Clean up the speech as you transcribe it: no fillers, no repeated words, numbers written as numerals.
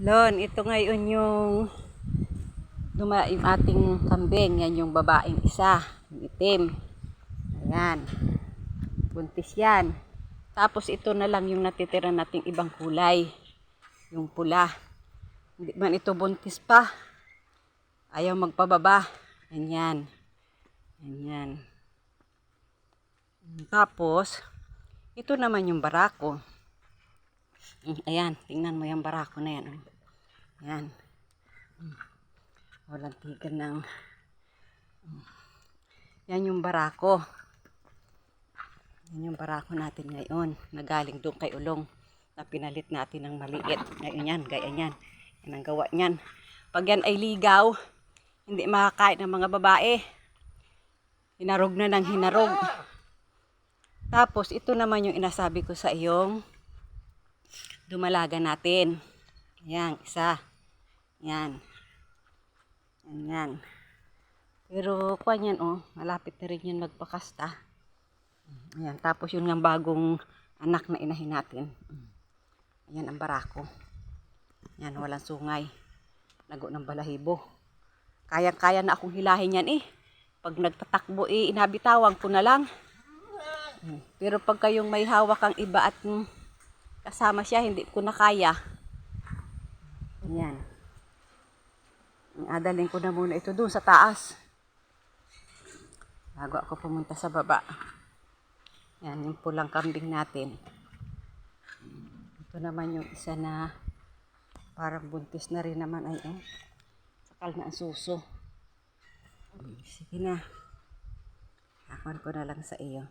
Lon, ito ngayon yung ating kambing. Yan yung babaeng isa, yung itim. Ayan, buntis yan. Tapos ito na lang yung natitira nating ibang kulay, yung pula. Hindi man ito buntis pa, ayaw magpababa. Ayan, ayan. Tapos ito naman yung barako. Ayan, tingnan mo yung barako na yan. Ayan. Walang tigil ng... Yan yung barako. Yan yung barako natin ngayon. Nagaling doon kay Ulong. Na pinalit natin ng maliit. Ngayon yan, gaya yan. Yan ang gawa niyan. Pag yan ay ligaw, hindi makakain ng mga babae. Hinarog na ng hinarog. Tapos ito naman yung inasabi ko sa iyong dumalaga natin. Yan, isa. Yan. Yan. Pero kuwan yan malapit na rin yan magpakasta. Ayan, tapos yun ng bagong anak na inahin natin. Ayan ang barako. Yan, walang sungay. Lago ng balahibo. Kayang-kaya na akong hilahin yan Pag nagtatakbo inabitawan ko na lang. Pero pag kayong may hawak ang iba at kasama siya, hindi ko na kaya. Ayan. Adalhin ko na muna ito doon sa taas. Bago ako pumunta sa baba. Yan, yung pulang kambing natin. Ito naman yung isa na parang buntis na rin naman ay sakal na ang suso. Sige na. Akon ko na lang sa iyo.